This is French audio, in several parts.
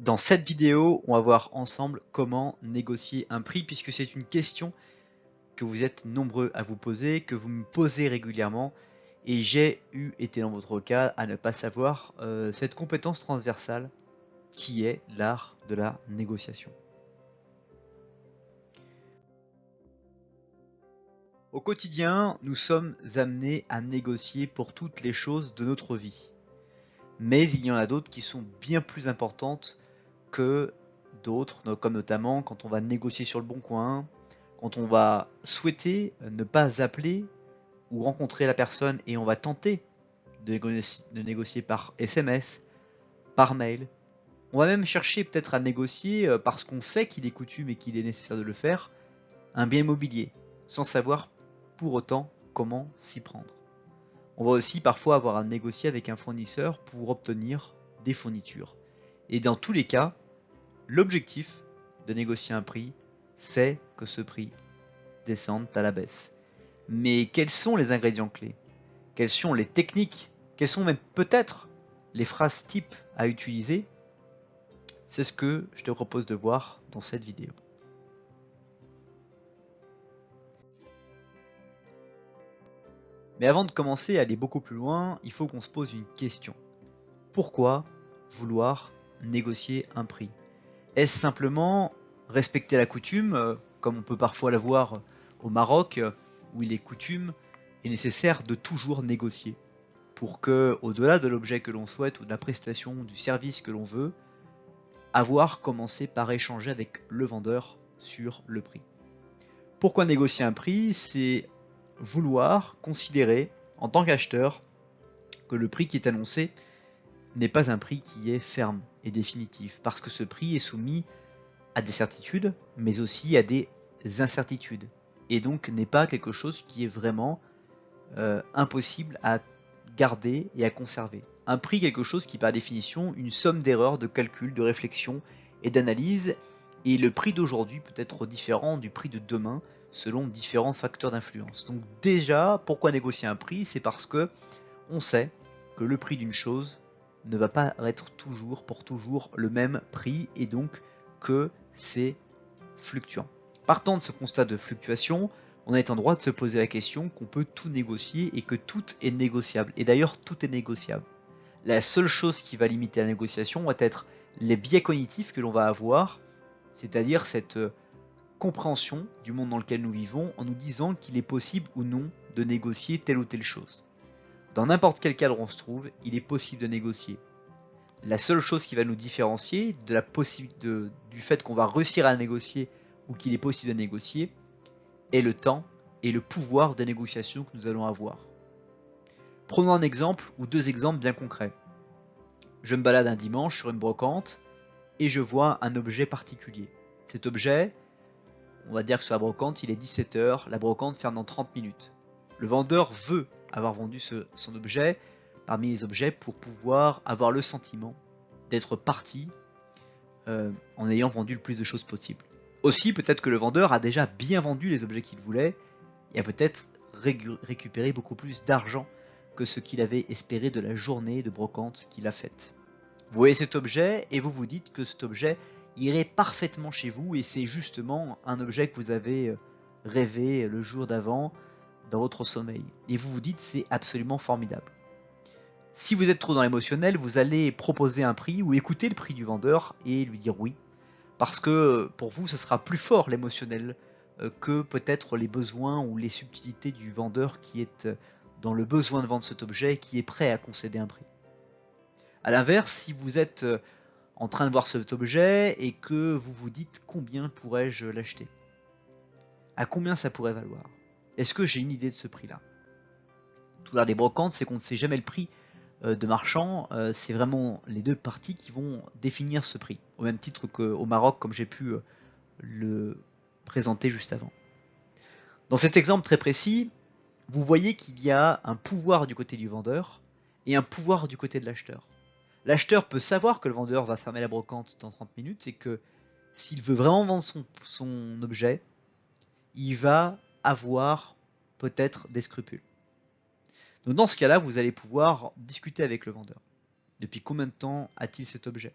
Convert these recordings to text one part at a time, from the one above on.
Dans cette vidéo, on va voir ensemble comment négocier un prix, puisque c'est une question que vous êtes nombreux à vous poser, que vous me posez régulièrement, et j'ai été dans votre cas à ne pas savoir cette compétence transversale qui est l'art de la négociation. Au quotidien, nous sommes amenés à négocier pour toutes les choses de notre vie. Mais il y en a d'autres qui sont bien plus importantes que d'autres, comme notamment quand on va négocier sur le bon coin, quand on va souhaiter ne pas appeler ou rencontrer la personne et on va tenter de négocier par SMS, par mail. On va même chercher peut-être à négocier parce qu'on sait qu'il est coutume et qu'il est nécessaire de le faire, un bien immobilier, sans savoir pour autant comment s'y prendre. On va aussi parfois avoir à négocier avec un fournisseur pour obtenir des fournitures. Et dans tous les cas, l'objectif de négocier un prix, c'est que ce prix descende à la baisse. Mais quels sont les ingrédients clés? Quelles sont les techniques? Quelles sont même peut-être les phrases types à utiliser? C'est ce que je te propose de voir dans cette vidéo. Mais avant de commencer à aller beaucoup plus loin, il faut qu'on se pose une question. Pourquoi vouloir négocier un prix? Est-ce simplement respecter la coutume, comme on peut parfois la voir au Maroc, où il est coutume et nécessaire de toujours négocier, pour que, au-delà de l'objet que l'on souhaite ou de la prestation, du service que l'on veut, avoir commencé par échanger avec le vendeur sur le prix. Pourquoi négocier un prix? C'est vouloir considérer, en tant qu'acheteur, que le prix qui est annoncé n'est pas un prix qui est ferme et définitif, parce que ce prix est soumis à des certitudes, mais aussi à des incertitudes, et donc n'est pas quelque chose qui est vraiment impossible à garder et à conserver. Un prix, quelque chose qui par définition, une somme d'erreurs, de calcul, de réflexion et d'analyse, et le prix d'aujourd'hui peut être différent du prix de demain selon différents facteurs d'influence. Donc déjà, pourquoi négocier un prix? C'est parce que on sait que le prix d'une chose ne va pas être toujours pour toujours le même prix et donc que c'est fluctuant. Partant de ce constat de fluctuation, on est en droit de se poser la question qu'on peut tout négocier et que tout est négociable. Et d'ailleurs, tout est négociable. La seule chose qui va limiter la négociation va être les biais cognitifs que l'on va avoir, c'est-à-dire cette compréhension du monde dans lequel nous vivons en nous disant qu'il est possible ou non de négocier telle ou telle chose. Dans n'importe quel cadre on se trouve, il est possible de négocier. La seule chose qui va nous différencier du fait qu'on va réussir à négocier ou qu'il est possible de négocier est le temps et le pouvoir de négociation que nous allons avoir. Prenons un exemple ou deux exemples bien concrets. Je me balade un dimanche sur une brocante et je vois un objet particulier. Cet objet, on va dire que sur la brocante, il est 17h, la brocante ferme dans 30 minutes. Le vendeur veut avoir vendu son objet parmi les objets pour pouvoir avoir le sentiment d'être parti en ayant vendu le plus de choses possible. Aussi, peut-être que le vendeur a déjà bien vendu les objets qu'il voulait et a peut-être récupéré beaucoup plus d'argent que ce qu'il avait espéré de la journée de brocante qu'il a faite. Vous voyez cet objet et vous vous dites que cet objet irait parfaitement chez vous et c'est justement un objet que vous avez rêvé le jour d'avant dans votre sommeil. Et vous vous dites c'est absolument formidable. Si vous êtes trop dans l'émotionnel, vous allez proposer un prix ou écouter le prix du vendeur et lui dire oui. Parce que pour vous, ce sera plus fort l'émotionnel que peut-être les besoins ou les subtilités du vendeur qui est dans le besoin de vendre cet objet et qui est prêt à concéder un prix. A l'inverse, si vous êtes en train de voir cet objet et que vous vous dites combien pourrais-je l'acheter? À combien ça pourrait valoir? Est-ce que j'ai une idée de ce prix-là? Tout l'art des brocantes, c'est qu'on ne sait jamais le prix de marchand, c'est vraiment les deux parties qui vont définir ce prix, au même titre qu'au Maroc, comme j'ai pu le présenter juste avant. Dans cet exemple très précis, vous voyez qu'il y a un pouvoir du côté du vendeur et un pouvoir du côté de l'acheteur. L'acheteur peut savoir que le vendeur va fermer la brocante dans 30 minutes et que s'il veut vraiment vendre son objet, il va avoir peut-être des scrupules. Donc dans ce cas-là, vous allez pouvoir discuter avec le vendeur. Depuis combien de temps a-t-il cet objet?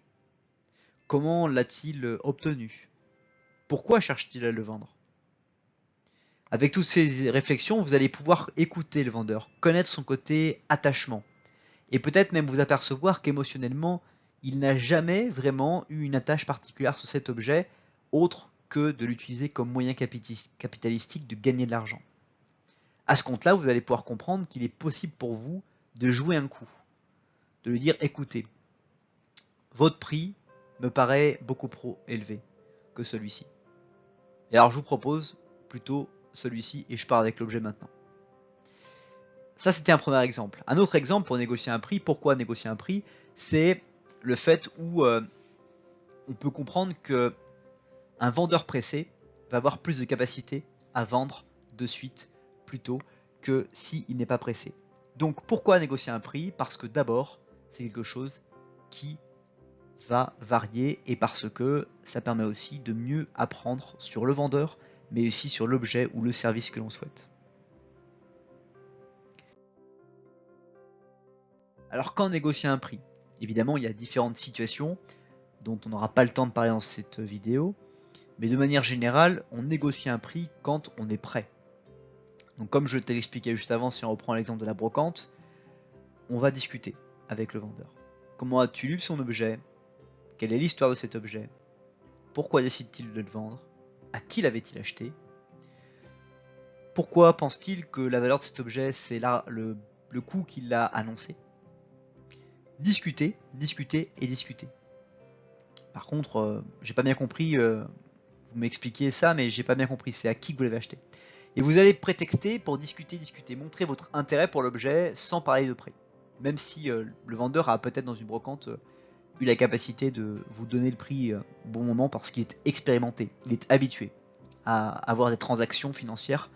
Comment l'a-t-il obtenu? Pourquoi cherche-t-il à le vendre? Avec toutes ces réflexions, vous allez pouvoir écouter le vendeur, connaître son côté attachement, et peut-être même vous apercevoir qu'émotionnellement, il n'a jamais vraiment eu une attache particulière sur cet objet, autre que de l'utiliser comme moyen capitalistique de gagner de l'argent. À ce compte-là, vous allez pouvoir comprendre qu'il est possible pour vous de jouer un coup, de lui dire écoutez, votre prix me paraît beaucoup trop élevé que celui-ci. Et alors je vous propose plutôt celui-ci et je pars avec l'objet maintenant. Ça, c'était un premier exemple. Un autre exemple pour négocier un prix, pourquoi négocier un prix, c'est le fait où on peut comprendre que un vendeur pressé va avoir plus de capacité à vendre de suite plutôt que s'il n'est pas pressé. Donc pourquoi négocier un prix? Parce que d'abord, c'est quelque chose qui va varier et parce que ça permet aussi de mieux apprendre sur le vendeur, mais aussi sur l'objet ou le service que l'on souhaite. Alors quand négocier un prix? Évidemment, il y a différentes situations dont on n'aura pas le temps de parler dans cette vidéo, mais de manière générale, on négocie un prix quand on est prêt. Donc comme je t'ai expliqué juste avant, si on reprend l'exemple de la brocante, on va discuter avec le vendeur. Comment as-tu lu son objet? Quelle est l'histoire de cet objet? Pourquoi décide-t-il de le vendre? À qui l'avait-il acheté? Pourquoi pense-t-il que la valeur de cet objet, c'est là le coût qu'il a annoncé? Discuter, discuter et discuter. Par contre, j'ai pas bien compris, vous m'expliquez ça, mais j'ai pas bien compris, c'est à qui que vous l'avez acheté. Et vous allez prétexter pour discuter, montrer votre intérêt pour l'objet sans parler de prix. Même si le vendeur a peut-être dans une brocante eu la capacité de vous donner le prix au bon moment parce qu'il est expérimenté, il est habitué à avoir des transactions financières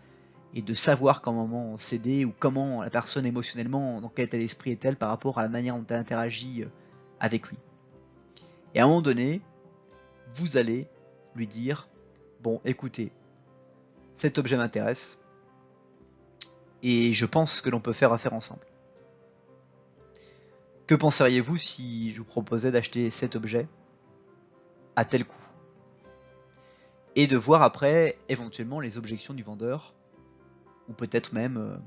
et de savoir comment céder ou comment la personne émotionnellement, dans quel état d'esprit est-elle par rapport à la manière dont elle interagit avec lui. Et à un moment donné, vous allez lui dire, bon écoutez, cet objet m'intéresse et je pense que l'on peut faire affaire ensemble. Que penseriez-vous si je vous proposais d'acheter cet objet à tel coût? Et de voir après éventuellement les objections du vendeur, ou peut-être même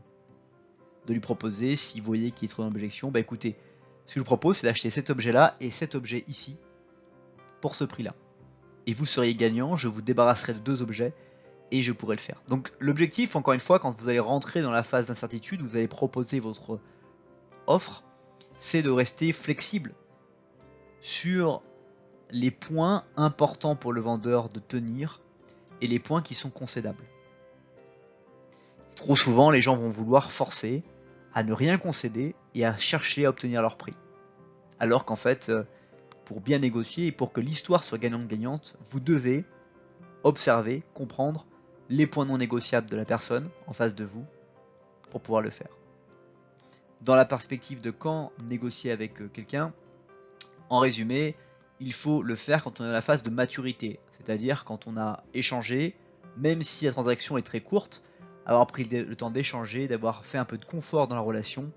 de lui proposer, si vous voyez qu'il est trop d'objections, bah écoutez, ce que je vous propose c'est d'acheter cet objet là et cet objet ici pour ce prix là. Et vous seriez gagnant, je vous débarrasserai de deux objets et je pourrais le faire. Donc l'objectif, encore une fois, quand vous allez rentrer dans la phase d'incertitude, vous allez proposer votre offre, c'est de rester flexible sur les points importants pour le vendeur de tenir et les points qui sont concédables. Trop souvent, les gens vont vouloir forcer à ne rien concéder et à chercher à obtenir leur prix. Alors qu'en fait, pour bien négocier et pour que l'histoire soit gagnante-gagnante, vous devez observer, comprendre les points non négociables de la personne en face de vous pour pouvoir le faire. Dans la perspective de quand négocier avec quelqu'un, en résumé, il faut le faire quand on est dans la phase de maturité, c'est-à-dire quand on a échangé, même si la transaction est très courte, avoir pris le temps d'échanger, d'avoir fait un peu de confort dans la relation,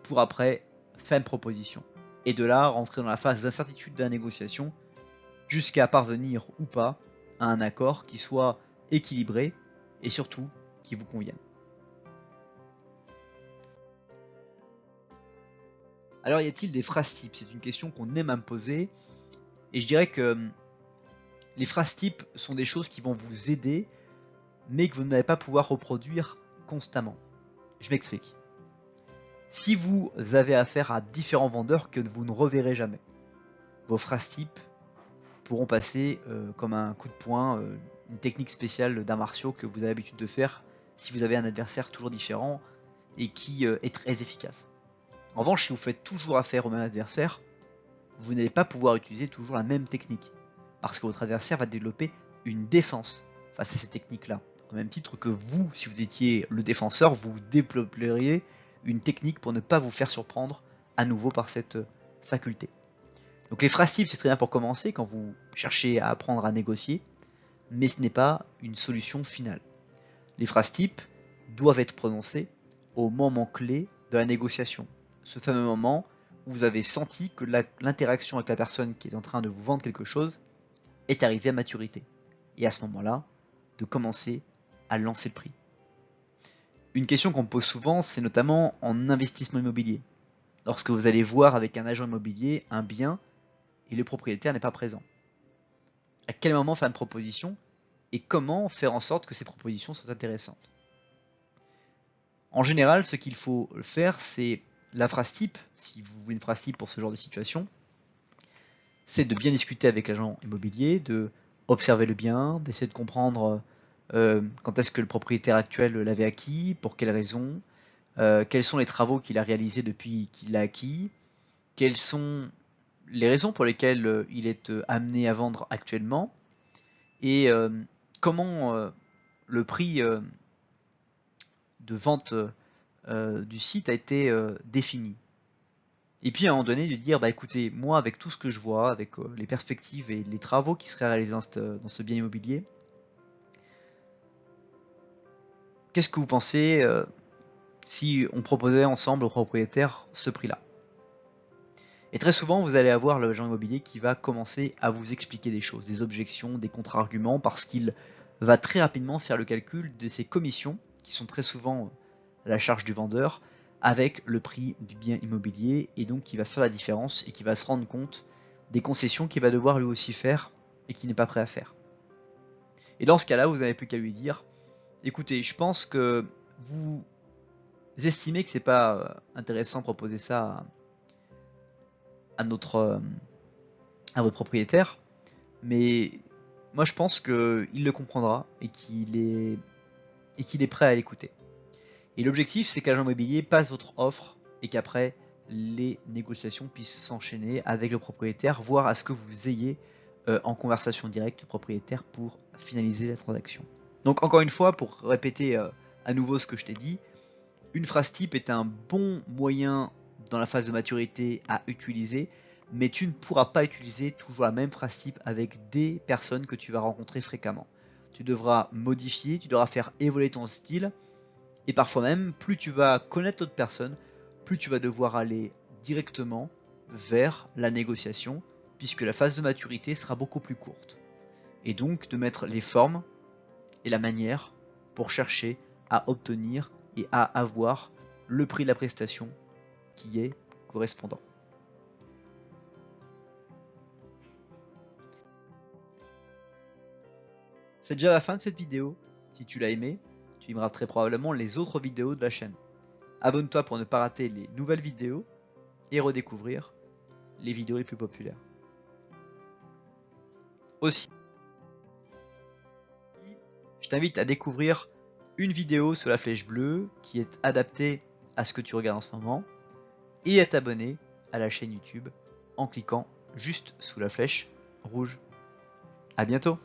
pour après faire une proposition. Et de là, rentrer dans la phase d'incertitude de la négociation, jusqu'à parvenir ou pas à un accord qui soit équilibré et surtout qui vous convienne. Alors y a-t-il des phrases types? C'est une question qu'on aime à me poser et je dirais que les phrases types sont des choses qui vont vous aider mais que vous n'allez pas pouvoir reproduire constamment. Je m'explique. Si vous avez affaire à différents vendeurs que vous ne reverrez jamais, vos phrases types pourront passer comme un coup de poing, une technique spéciale d'arts martiaux que vous avez l'habitude de faire si vous avez un adversaire toujours différent et qui est très efficace. En revanche, si vous faites toujours affaire au même adversaire, vous n'allez pas pouvoir utiliser toujours la même technique parce que votre adversaire va développer une défense face à ces techniques-là. Au même titre que vous, si vous étiez le défenseur, vous développeriez une technique pour ne pas vous faire surprendre à nouveau par cette faculté. Donc les phrases types, c'est très bien pour commencer quand vous cherchez à apprendre à négocier, mais ce n'est pas une solution finale. Les phrases types doivent être prononcées au moment clé de la négociation. Ce fameux moment où vous avez senti que l'interaction avec la personne qui est en train de vous vendre quelque chose est arrivée à maturité. Et à ce moment-là, de commencer à lancer le prix. Une question qu'on me pose souvent, c'est notamment en investissement immobilier. Lorsque vous allez voir avec un agent immobilier un bien et le propriétaire n'est pas présent. À quel moment faire une proposition et comment faire en sorte que ces propositions soient intéressantes. En général, ce qu'il faut faire, c'est la phrase type, si vous voulez une phrase type pour ce genre de situation, c'est de bien discuter avec l'agent immobilier, de observer le bien, d'essayer de comprendre quand est-ce que le propriétaire actuel l'avait acquis, pour quelles raisons, quels sont les travaux qu'il a réalisés depuis qu'il l'a acquis, quelles sont les raisons pour lesquelles il est amené à vendre actuellement, et comment le prix de vente du site a été défini. Et puis à un moment donné de dire, bah écoutez, moi avec tout ce que je vois, avec les perspectives et les travaux qui seraient réalisés dans ce bien immobilier, qu'est-ce que vous pensez si on proposait ensemble au propriétaire ce prix-là? Et très souvent, vous allez avoir l'agent immobilier qui va commencer à vous expliquer des choses, des objections, des contre-arguments, parce qu'il va très rapidement faire le calcul de ses commissions, qui sont très souvent à la charge du vendeur, avec le prix du bien immobilier, et donc qui va faire la différence et qui va se rendre compte des concessions qu'il va devoir lui aussi faire et qu'il n'est pas prêt à faire. Et dans ce cas-là, vous n'avez plus qu'à lui dire, écoutez, je pense que vous estimez que c'est pas intéressant de proposer ça à votre propriétaire, mais moi je pense qu'il le comprendra et qu'il est prêt à l'écouter. Et l'objectif, c'est qu'un agent immobilier passe votre offre et qu'après les négociations puissent s'enchaîner avec le propriétaire, voire à ce que vous ayez en conversation directe le propriétaire pour finaliser la transaction. Donc encore une fois, pour répéter à nouveau ce que je t'ai dit, une phrase type est un bon moyen dans la phase de maturité à utiliser, mais tu ne pourras pas utiliser toujours la même phrase type avec des personnes que tu vas rencontrer fréquemment. Tu devras modifier, tu devras faire évoluer ton style, et parfois même, plus tu vas connaître l'autre personne, plus tu vas devoir aller directement vers la négociation, puisque la phase de maturité sera beaucoup plus courte. Et donc de mettre les formes et la manière pour chercher à obtenir et à avoir le prix de la prestation qui est correspondant. C'est déjà la fin de cette vidéo. Si tu l'as aimé, tu aimeras très probablement les autres vidéos de la chaîne. Abonne-toi pour ne pas rater les nouvelles vidéos et redécouvrir les vidéos les plus populaires. Aussi, je t'invite à découvrir une vidéo sur la flèche bleue qui est adaptée à ce que tu regardes en ce moment et à t'abonner à la chaîne YouTube en cliquant juste sous la flèche rouge. À bientôt!